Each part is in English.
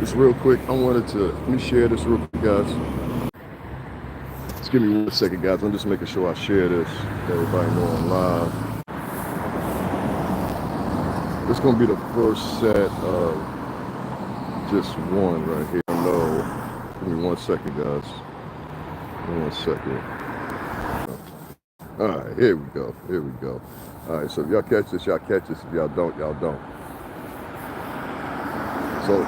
Just real quick, let me share this real quick, guys. Just give me 1 second, guys. I'm just making sure I share this. Everybody know I'm live. This is gonna be the first set of just one right here. No, give me 1 second, guys. Give me 1 second. All right, here we go. Here we go. All right, so if y'all catch this, y'all catch this. If y'all don't, y'all don't. So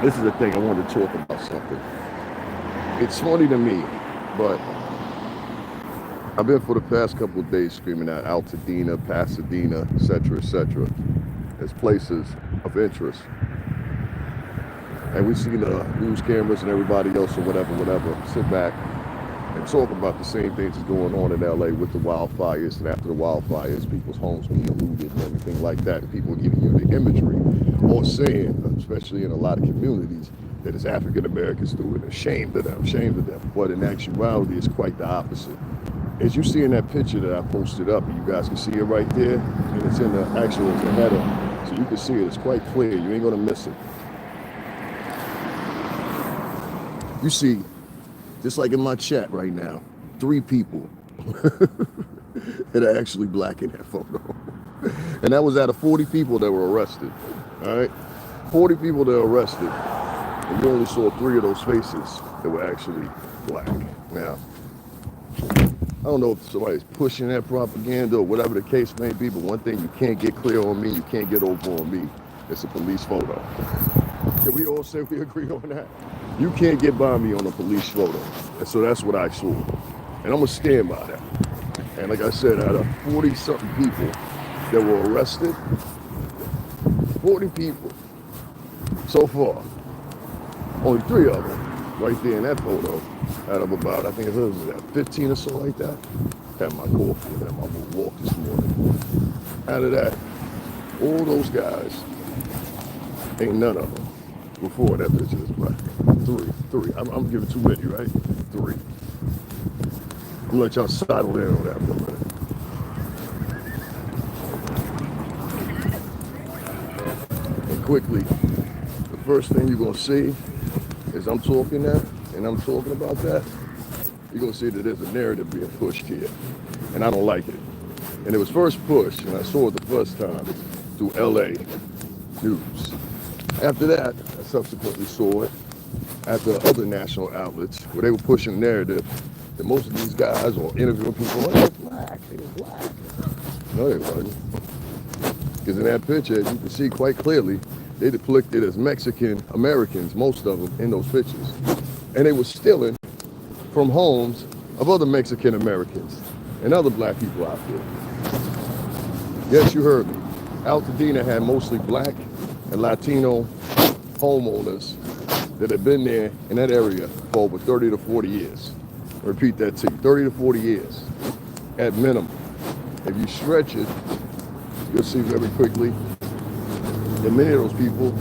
this is the thing. I wanted to talk about something. It's funny to me, but I've been for the past couple of days screaming out Altadena, Pasadena, etc., etc. as places of interest. And we see the news cameras and everybody else or whatever, sit back and talk about the same things that's going on in LA with the wildfires, and after the wildfires, people's homes being looted and everything like that. And people are giving you the imagery or saying, especially in a lot of communities, that it's African Americans doing it, ashamed of them. But in actuality, it's quite the opposite. As you see in that picture that I posted up, and you guys can see it right there, and it's in the actual header, so you can see it. It's quite clear. You ain't gonna miss it. You see, just like in my chat right now, 3 people that are actually black in that photo. And that was out of 40 people that were arrested. All right? 40 people that were arrested. And you only saw 3 of those faces that were actually black. Now, I don't know if somebody's pushing that propaganda or whatever the case may be, but one thing you can't get clear on me, you can't get over on me, it's a police photo. Can we all say we agree on that? You can't get by me on a police photo. And so that's what I saw. And I'm gonna stand by that. And like I said, out of 40-something people that were arrested, 40 people so far, only 3 of them right there in that photo, out of about, I think it was 15 or so like that. Had my coffee and had my little walk this morning. Out of that, all those guys, ain't none of them before that picture is black. 3. I'm giving too many, right? 3. I'm gonna let y'all settle in on that for a minute. And quickly, the first thing you're gonna see is I'm talking that, and I'm talking about that, you're gonna see that there's a narrative being pushed here. And I don't like it. And it was first pushed, and I saw it the first time, through LA News. After that, I subsequently saw it at the other national outlets where they were pushing the narrative that most of these guys or interviewing people, oh, they're black, they were black. No, they wasn't. Because in that picture, as you can see quite clearly, they depicted as Mexican Americans, most of them in those pictures. And they were stealing from homes of other Mexican Americans and other black people out there. Yes, you heard me. Altadena had mostly black and Latino homeowners that have been there in that area for over 30 to 40 years. I repeat that to you, 30 to 40 years at minimum. If you stretch it, you'll see very quickly that many of those people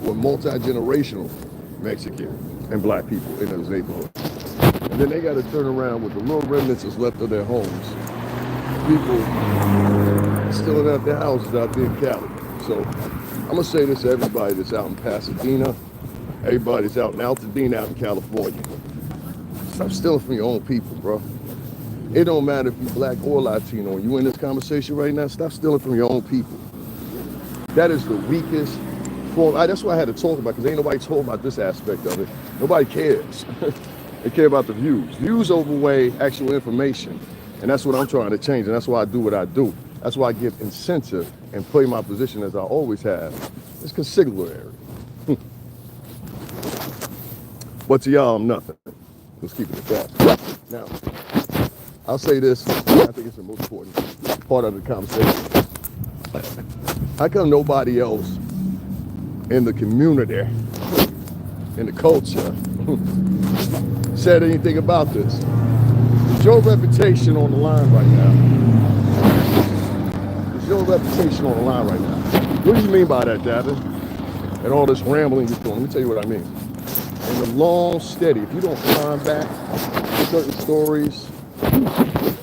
were multi-generational Mexican and black people in those neighborhoods. And then they got to turn around with the little remnants that's left of their homes. People stealing out their houses out there in Cali. So I'm gonna say this to everybody that's out in Pasadena, everybody that's out in Altadena out in California. Stop stealing from your own people, bro. It don't matter if you're black or Latino. You in this conversation right now, stop stealing from your own people. That is the weakest form. That's why I had to talk about, because ain't nobody talking about this aspect of it. Nobody cares. They care about the views. Views overweigh actual information. And that's what I'm trying to change. And that's why I do what I do. That's why I give incentive and play my position as I always have. It's consigliere. But to y'all, I'm nothing. Let's keep it at that. Now, I'll say this. I think it's the most important part of the conversation. How come nobody else in the community, in the culture, said anything about this? Is your reputation on the line right now? Is your reputation on the line right now? What do you mean by that, Davin? And all this rambling you're doing? Let me tell you what I mean. In the long, steady, if you don't climb back to certain stories,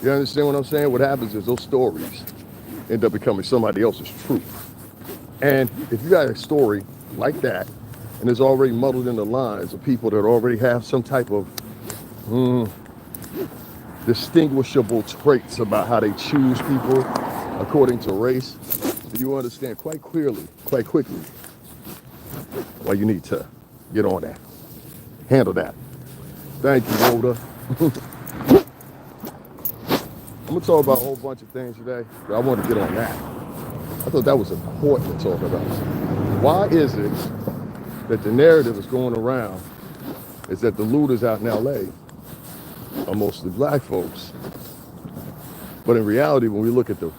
you understand what I'm saying? What happens is those stories end up becoming somebody else's truth. And if you got a story like that, and it's already muddled in the lines of people that already have some type of distinguishable traits about how they choose people according to race, you understand quite clearly, quite quickly, why you need to get on that, handle that. Thank you, Rhoda. I'm gonna talk about a whole bunch of things today, but I want to get on that. I thought that was important to talk about. Why is it that the narrative is going around is that the looters out in LA are mostly black folks? But in reality, when we look at the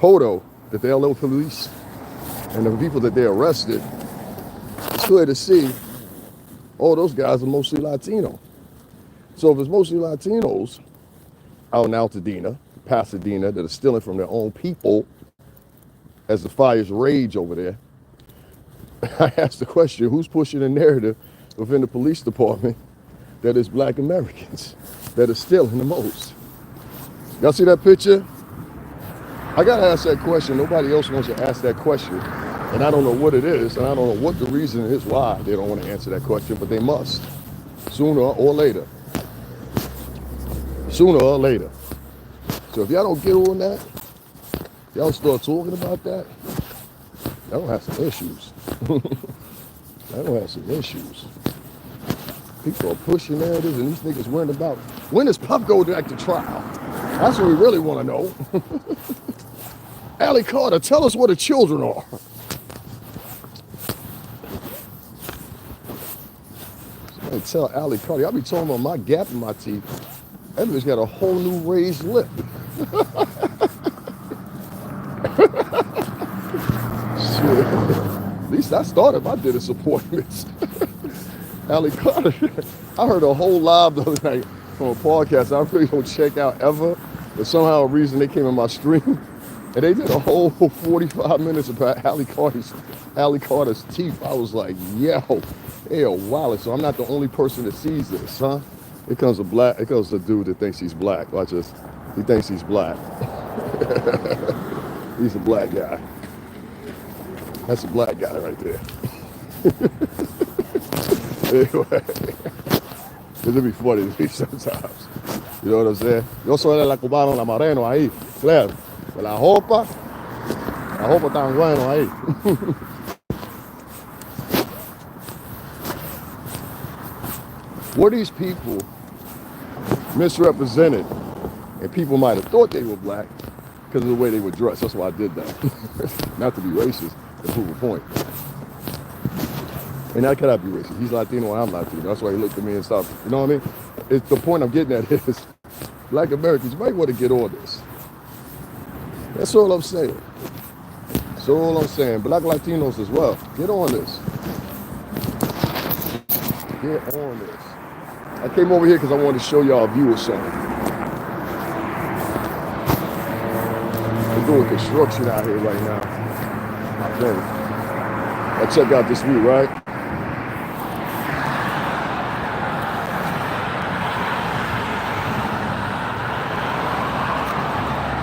photo that the LA police and the people that they arrested, it's clear to see all those guys are mostly Latino. So if it's mostly Latinos out in Altadena, Pasadena, that are stealing from their own people as the fires rage over there, I asked the question, who's pushing the narrative within the police department that is black Americans that are stealing the most? Y'all see that picture? I gotta ask that question. Nobody else wants to ask that question. And I don't know what it is, and I don't know what the reason is why they don't want to answer that question, but they must, sooner or later. Sooner or later. So if y'all don't get on that, y'all start talking about that, y'all gonna have some issues. Y'all gonna have some issues. People are pushing narratives, and these niggas worrying about, when does Puff go back to trial? That's what we really want to know. Allie Carter, tell us where the children are. Somebody tell Allie Carter, I'll be talking about my gap in my teeth. That bitch got a whole new raised lip. Shit. At least I started my dentist appointments. Allie Carter, I heard a whole live the other night from a podcast I really don't check out ever, but somehow a reason they came in my stream, and they did a whole 45 minutes about Allie Carter's teeth. I was like, yo, they are wild. So I'm not the only person that sees this, huh? It comes a dude that thinks he's black. He thinks he's black. He's a black guy. That's a black guy right there. Anyway, it'll be funny to me sometimes. You know what I'm saying? Yo soy de la cubano, la moreno ahí, claro. La ropa tan bueno ahí. Were these people misrepresented, and people might have thought they were black because of the way they were dressed? That's why I did that. Not to be racist, to prove a point. And I cannot be racist. He's Latino and I'm Latino. That's why he looked at me and stopped. You know what I mean? The point I'm getting at is black Americans might want to get on this. That's all I'm saying. That's all I'm saying. Black Latinos as well. Get on this. Get on this. I came over here because I wanted to show y'all a view of something. We're doing construction out here right now. I think. I check out this view, right?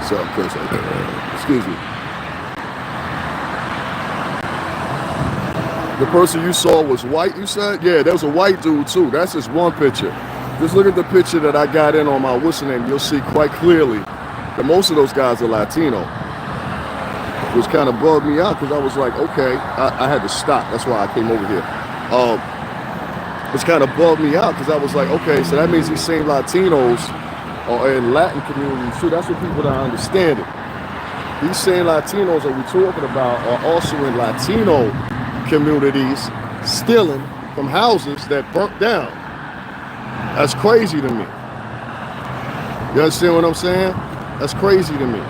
So, Chris, excuse me. The person you saw was white, you said? Yeah, there was a white dude too. That's just one picture. Just look at the picture that I got in on my what's the name. You'll see quite clearly that most of those guys are Latino. Which kind of bugged me out because I was like, okay, I had to stop. That's why I came over here. Which kind of bugged me out because I was like, okay, so that means these same Latinos or in Latin communities too. That's what people don't understand it. These same Latinos that we're talking about are also in Latino communities stealing from houses that burnt down. That's crazy to me. You understand what I'm saying? That's crazy to me.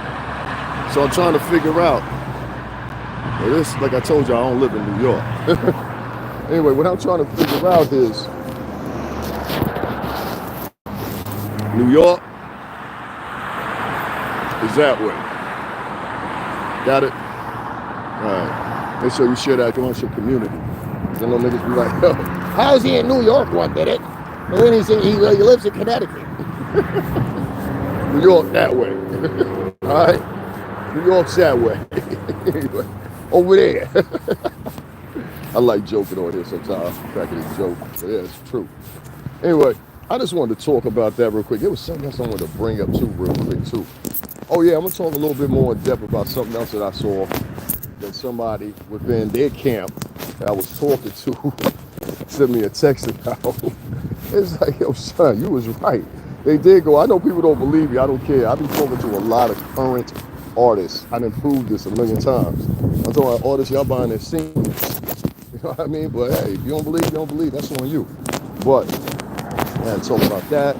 So I'm trying to figure out. Well, this, like I told you, I don't live in New York. Anyway, what I'm trying to figure out is New York is that way. Got it? All right. Make sure you share that amongst your community. Then no niggas be like, yo, how's he in New York one minute? And then he lives in Connecticut. New York that way. All right? New York's that way. Anyway, over there. I like joking on here sometimes, cracking a joke, but yeah, it's true. Anyway, I just wanted to talk about that real quick. There was something else I wanted to bring up too, real quick too. Oh yeah, I'm gonna talk a little bit more in depth about something else that I saw that somebody within their camp that I was talking to sent me a text about. It's like, yo, son, you was right. They did go. I know people don't believe me. I don't care. I've been talking to a lot of current artists. I done proved this a million times. I'm talking about artists, y'all buying their singles. You know what I mean? But hey, if you don't believe, you don't believe. That's on you. But yeah, talk about that.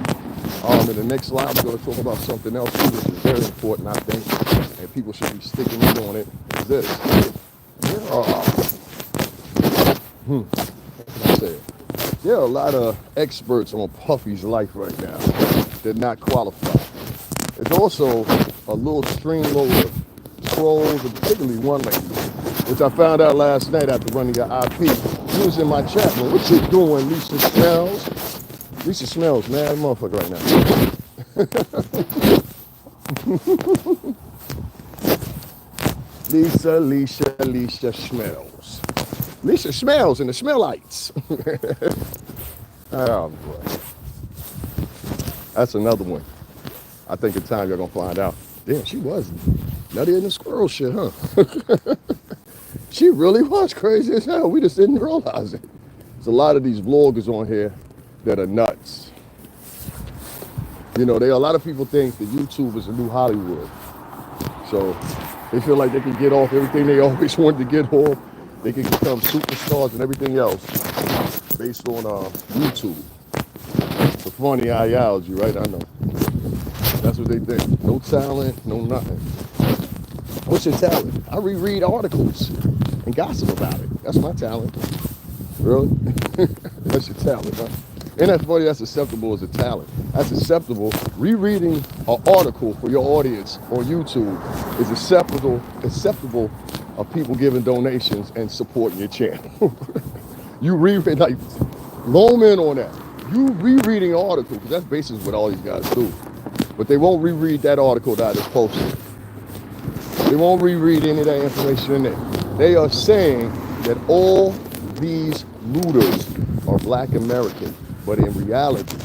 In the next slide, we're going to talk about something else too, which is very important, I think, and people should be sticking in on it. Is this? There are, how can I say it? There are a lot of experts on Puffy's life right now. They're not qualified. There's also a little streamload of trolls, and particularly one lady, which I found out last night after running your IP. She was in my chat room. What you doing, Lisa Smells? Lisa Smells, mad motherfucker right now. Lisa Smells. Lisa Smells and the Smellites. Oh boy. That's another one. I think in time you're gonna find out. Damn, she was nutty in the squirrel shit, huh? She really was crazy as hell. We just didn't realize it. There's a lot of these vloggers on here that are nuts. You know, a lot of people think that YouTube is the new Hollywood. So they feel like they can get off everything they always wanted to get off. They can become superstars and everything else based on YouTube. It's a funny ideology, right? I know. That's what they think. No talent, no nothing. What's your talent? I reread articles and gossip about it. That's my talent. Really? That's your talent, huh? And that's funny, that's acceptable as a talent. That's acceptable. Rereading an article for your audience on YouTube is acceptable of people giving donations and supporting your channel. You reread, like, loam in on that. You rereading an article, because that's basically what all these guys do. But they won't reread that article that is posted. They won't reread any of that information in there. They are saying that all these looters are black American, but in reality,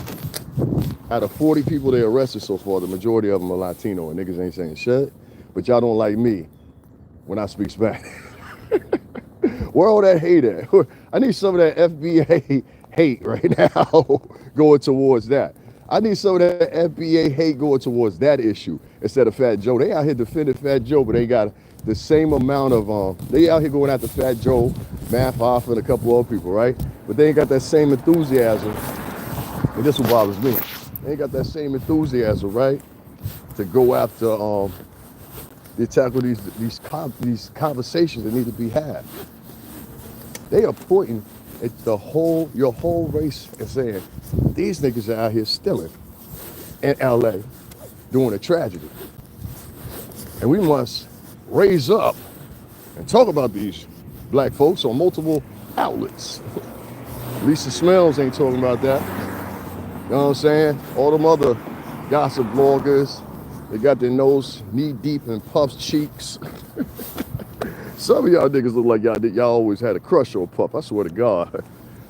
out of 40 people they arrested so far, the majority of them are Latino, and niggas ain't saying shit. But y'all don't like me when I speak Spanish. Where all that hate at? I need some of that FBA hate right now going towards that. I need some of that FBA hate going towards that issue instead of Fat Joe. They out here defending Fat Joe, but they got the same amount of, they out here going after Fat Joe, Math Off, and a couple other people, right? But they ain't got that same enthusiasm, and this is what bothers me. They ain't got that same enthusiasm, right? To go after, to tackle these conversations that need to be had. They are pointing at your whole race and saying, these niggas are out here stealing in LA doing a tragedy. And we must raise up and talk about these black folks on multiple outlets. Lisa Smells ain't talking about that. You know what I'm saying? All them other gossip bloggers, they got their nose knee deep in Puff's cheeks. Some of y'all niggas look like y'all always had a crush on Puff. I swear to God.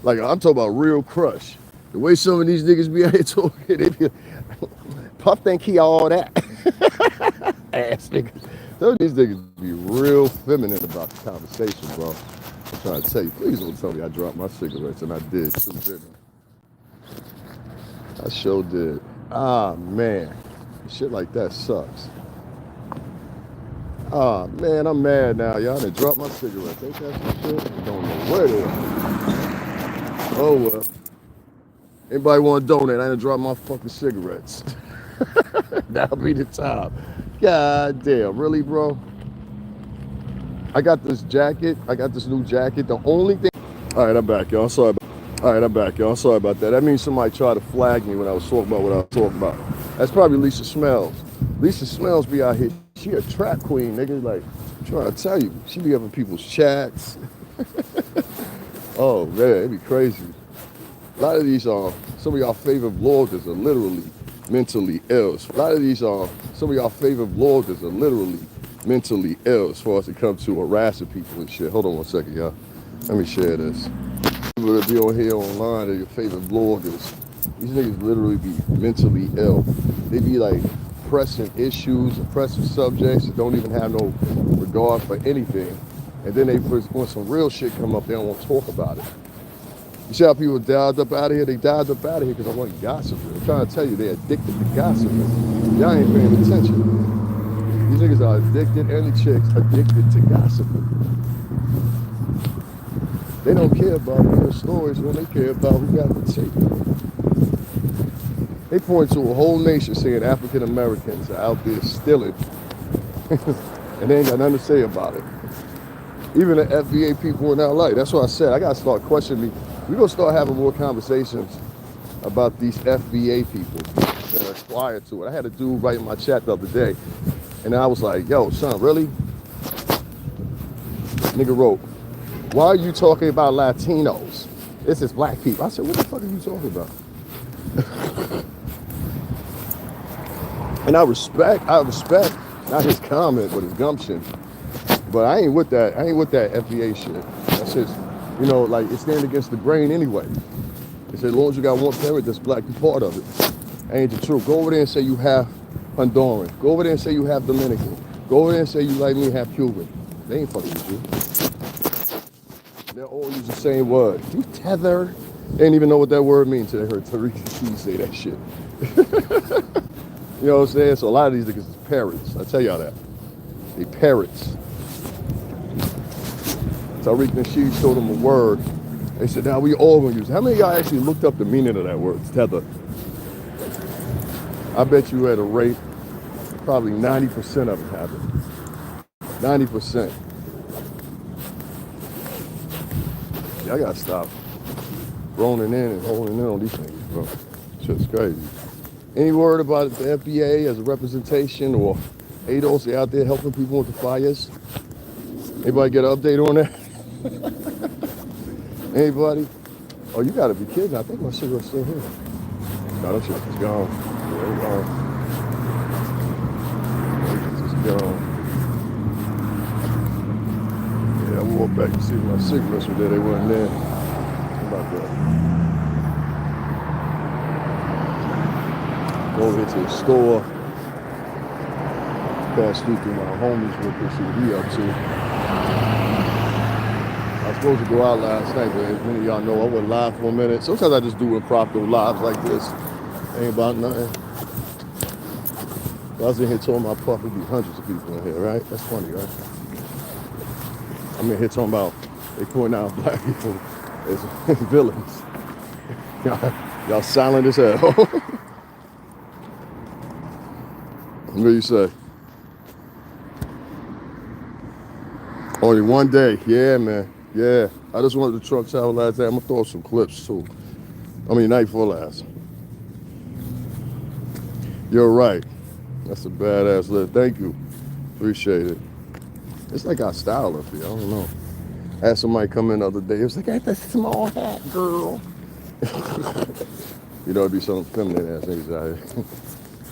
Like, I'm talking about real crush. The way some of these niggas be out here talking, they be, Puff think he all that. Ass niggas. Some of these niggas be real feminine about the conversation, bro. I'm trying to tell you, please don't tell me I dropped my cigarettes, and I did, too, didn't I? I sure did. Ah, man. Shit like that sucks. Ah, man, I'm mad now. Y'all done dropped my cigarettes. Ain't that some shit? I don't know where they are. Oh, well. Anybody want to donate? I done dropped my fucking cigarettes. That'll be the time. God damn, really, bro? I got this jacket. I got this new jacket. The only thing... All right, I'm back, y'all. Sorry about that. That means somebody tried to flag me when I was talking about what I was talking about. That's probably Lisa Smells. Lisa Smells be out here. She a trap queen, nigga. Like, I'm trying to tell you. She be having people's chats. Oh, man, it'd be crazy. A lot of these, some of y'all favorite vloggers are literally mentally ill. A lot of these, some of y'all favorite vloggers are literally mentally ill as far as it comes to harassing people and shit. Hold on one second, y'all. Let me share this. People that be on here online are your favorite bloggers. These niggas literally be mentally ill. They be like pressing issues and pressing subjects that don't even have no regard for anything. And then when some real shit come up, they don't want to talk about it. You see how people dialed up out of here? They dialed up out of here because I want gossiping. I'm trying to tell you, they're addicted to gossiping. Y'all ain't paying attention. These niggas are addicted, and the chicks addicted to gossiping. They don't care about real stories when they care about who got the tape. They point to a whole nation saying African Americans are out there stealing, and they ain't got nothing to say about it. Even the FBA people in LA. That's what I said. I gotta start questioning. We're gonna start having more conversations about these FBA people that are aspire to it. I had a dude write in my chat the other day, and I was like, "Yo, son, really?" Nigga wrote, "Why are you talking about Latinos? This is black people." I said, "What the fuck are you talking about?" And I respect not his comment, but his gumption. But I ain't with that. I ain't with that FBA shit. That's just, you know, like it's standing against the grain anyway. They say as long as you got one parent that's black, you part of it. Ain't the truth. Go over there and say you have Honduran. Go over there and say you have Dominican. Go over there and say you like me and have Cuban. They ain't fucking with you. They all use the same word. You tether. They ain't even know what that word means until they heard Tariq Nasheed say that shit. You know what I'm saying? So a lot of these niggas is parrots. I tell y'all that. They parrots. Tariq Nasheed showed them a word. They said, now we all gonna use it. How many of y'all actually looked up the meaning of that word, tether? I bet you at a rate, probably 90% of it happened. 90%. Yeah, I gotta stop rolling in and holding in on these things, bro. Shit's crazy. Any word about the FBA as a representation or ADOS out there helping people with the fires? Anybody get an update on that? Anybody? Oh, you gotta be kidding. I think my cigarette's still here. No, that shit is gone. Yeah, it's gone. It's gone. Yeah, I walked back to see if my cigarettes were there. They weren't there. How about that? Go over here to the store. Pass through my homies real quick, see what he up to. I was supposed to go out last night, but as many of y'all know, I went live for a minute. Sometimes I just do impromptu lives like this. Ain't about nothing. I was in here talking about Puff, there'd be hundreds of people in here, right? That's funny, right? I'm in here talking about they point out black people as villains. Y'all silent as hell. What do you say? Only one day. Yeah, man. Yeah. I just wanted the truck travel last day. I'm going to throw some clips, too. I mean, night for last. You're right. That's a badass list. Thank you. Appreciate it. It's like our style up here. I don't know. I had somebody come in the other day. It was like, "That's a small hat, girl." You know, it'd be some feminine ass niggas out here.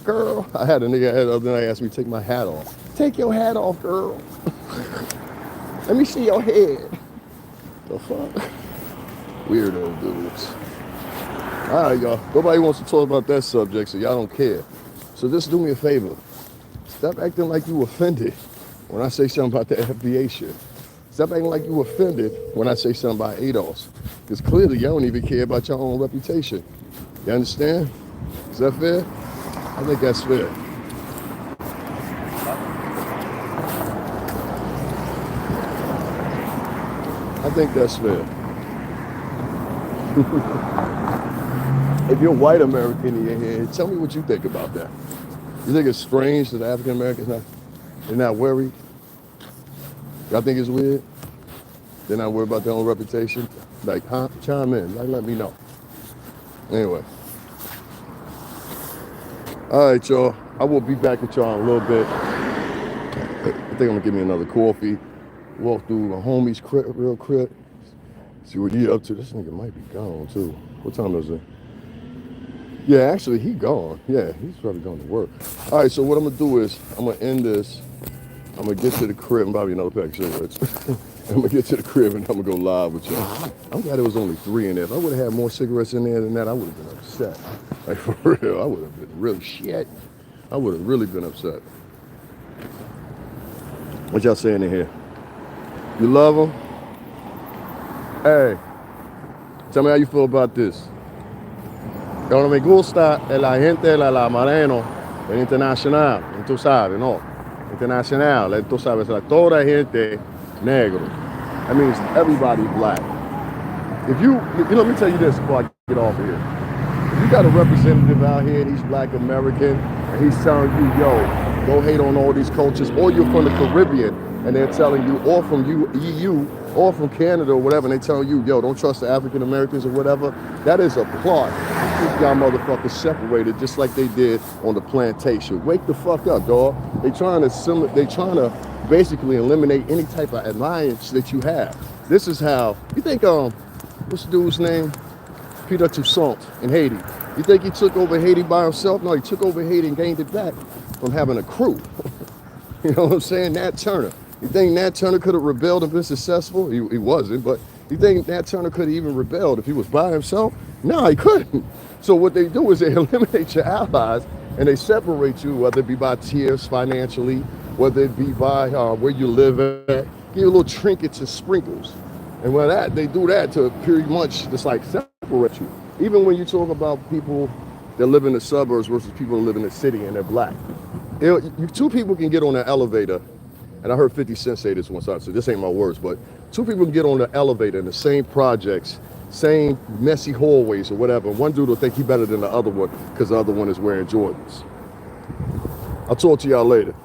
Girl. I had a nigga the other night ask me to take my hat off. "Take your hat off, girl." "Let me see your head." The fuck? Weirdo dudes. All right, y'all. Nobody wants to talk about that subject, so y'all don't care. So just do me a favor. Stop acting like you offended when I say something about the FBA shit. Stop acting like you offended when I say something about ADOS. Because clearly y'all don't even care about your own reputation. You understand? Is that fair? I think that's fair. I think that's fair. If you're white American in here, tell me what you think about that. You think it's strange that African Americans they're not worried? Y'all think it's weird? They're not worried about their own reputation? Like, huh? Chime in. Like, let me know. Anyway. All right, y'all. I will be back with y'all in a little bit. I think I'm going to give me another coffee. Walk through my homie's crib, real quick. See what he up to. This nigga might be gone, too. What time is it? Yeah, actually, he gone. Yeah, he's probably going to work. All right, so what I'm going to do is I'm going to end this. I'm going to get to the crib and buy me another pack of cigarettes. I'm gonna get to the crib and I'm gonna go live with y'all. I'm glad it was only 3 in there. If I would have had more cigarettes in there than that, I would have been upset. Like for real, I would have been really shit. I would have really been upset. What y'all saying in here? You love them? Hey, tell me how you feel about this. Lo que me gusta es la gente, la moreno, el internacional, tú sabes, ¿no? Internacional, tú sabes, toda gente negro. That means everybody black. If you let me tell you this before I get off here. If you got a representative out here and he's black American and he's telling you, yo, go hate on all these cultures, or you're from the Caribbean and they're telling you, or from EU, or from Canada or whatever, and they tell you, yo, don't trust the African Americans or whatever, that is a plot to keep y'all motherfuckers separated just like they did on the plantation. Wake the fuck up, dog. They trying to basically eliminate any type of alliance that you have. This is how, you think, what's the dude's name? Peter Toussaint in Haiti. You think he took over Haiti by himself? No, he took over Haiti and gained it back from having a crew. You know what I'm saying? Nat Turner. You think Nat Turner could have rebelled and been successful? He wasn't, but you think Nat Turner could have even rebelled if he was by himself? No, he couldn't. So what they do is they eliminate your allies and they separate you, whether it be by tiers financially, whether it be by where you live at, give you little trinkets and sprinkles. And when they do that to pretty much just like separate you. Even when you talk about people that live in the suburbs versus people that live in the city and they're black. Two people can get on an elevator, and I heard 50 Cent say this once, so this ain't my words, but two people can get on the elevator in the same projects, same messy hallways or whatever. One dude will think he better than the other one because the other one is wearing Jordans. I'll talk to y'all later.